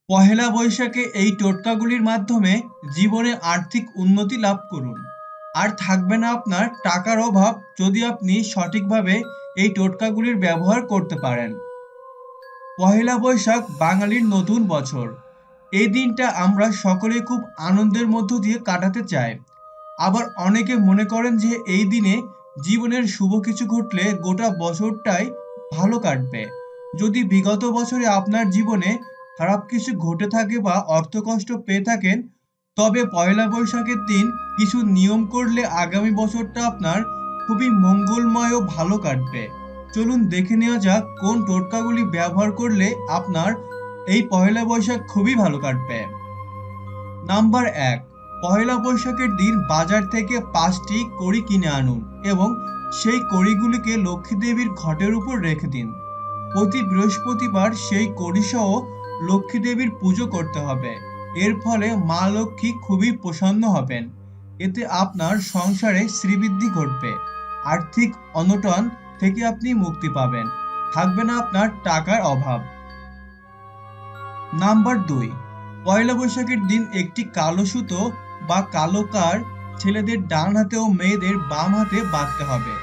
পহেলা বৈশাখে এই টোটকাগুলির মাধ্যমে জীবনে আর্থিক উন্নতি লাভ করুন। আর থাকবে না আপনার টাকার অভাব যদি আপনি সঠিকভাবে এই টোটকাগুলির ব্যবহার করতে পারেন। পহেলা বৈশাখ বাঙালির নতুন বছর। এই দিনটা আমরা সকলে খুব আনন্দের মধ্য দিয়ে কাটাতে চাই। আবার অনেকে মনে করেন যে এই দিনে জীবনের শুভ কিছু ঘটলে গোটা বছরটাই ভালো কাটবে। যদি বিগত বছরে আপনার জীবনে খারাপ কিছু ঘটে থাকে বা অর্থকষ্ট পেয়ে থাকেন, তবে পয়লা বৈশাখের দিন কিছু নিয়ম করলে আগামী বছরটা আপনার খুবই মঙ্গলময় ও ভালো কাটবে। চলুন দেখে নেওয়া যাক কোন টোটকাগুলি ব্যবহার করলে আপনার এই পহেলা বৈশাখ খুবই ভালো কাটবে। নাম্বার ১, পহেলা বৈশাখের দিন বাজার থেকে ৫টি কড়ি কিনে আনুন এবং সেই কড়িগুলিকে লক্ষ্মী দেবীর ঘটের উপর রেখে দিন। প্রতি বৃহস্পতিবার সেই কড়িসহ লক্ষ্মী দেবীর পুজো করতে হবে। এর ফলে মা লক্ষ্মী খুবই প্রসন্ন হবেন। এতে আপনার সংসারে শ্রীবৃদ্ধি ঘটবে। আর্থিক অনটন থেকে আপনি মুক্তি পাবেন। থাকবে না আপনার টাকার অভাব। নাম্বার ২, পয়লা বৈশাখের দিন একটি কালো সুতো বা কালো কার ছেলেদের ডান হাতে ও মেয়েদের বাম হাতে বাঁধতে হবে।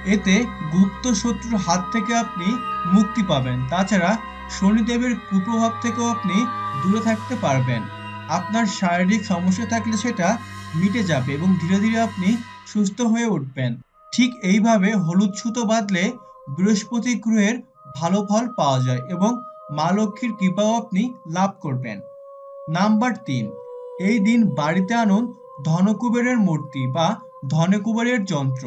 এতে গুপ্ত শত্রুর হাত থেকে আপনি মুক্তি পাবেন। তাছাড়া শনিদেবের কুপ্রভাব থেকেও আপনি দূরে থাকতে পারবেন। আপনার শারীরিক সমস্যা থাকলে সেটা মিটে যাবে এবং ধীরে ধীরে আপনি সুস্থ হয়ে উঠবেন। ঠিক এইভাবে হলুদ সুতো বাঁধলে বৃহস্পতি গ্রহের ভালো ফল পাওয়া যায় এবং মা লক্ষ্মীর কৃপাও আপনি লাভ করবেন। নাম্বার ৩, এই দিন বাড়িতে আনুন ধনকুবেরের মূর্তি বা ধনকুবেরের যন্ত্র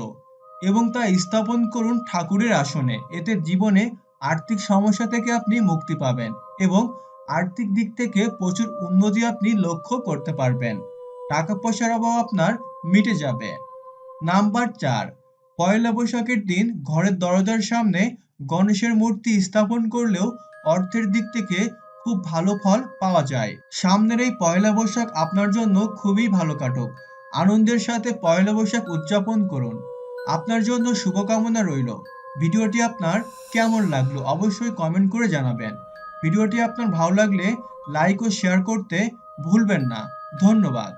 এবং তা স্থাপন করুন ঠাকুরের আসনে। এতে জীবনে আর্থিক সমস্যা থেকে আপনি মুক্তি পাবেন এবং আর্থিক দিক থেকে প্রচুর উন্নতি আপনি লক্ষ্য করতে পারবেন। টাকা পয়সার অভাব আপনার মিটে যাবে। নাম্বার ৪, পয়লা বৈশাখের দিন ঘরের দরজার সামনে গণেশের মূর্তি স্থাপন করলেও অর্থের দিক থেকে খুব ভালো ফল পাওয়া যায়। সামনের এই পয়লা বৈশাখ আপনার জন্য খুবই ভালো কাটুক। আনন্দের সাথে পয়লা বৈশাখ উদযাপন করুন। আপনার জন্য শুভকামনা রইল। ভিডিওটি আপনার কেমন লাগলো অবশ্যই কমেন্ট করে জানাবেন। ভিডিওটি আপনার ভালো লাগলে লাইক ও শেয়ার করতে ভুলবেন না। ধন্যবাদ।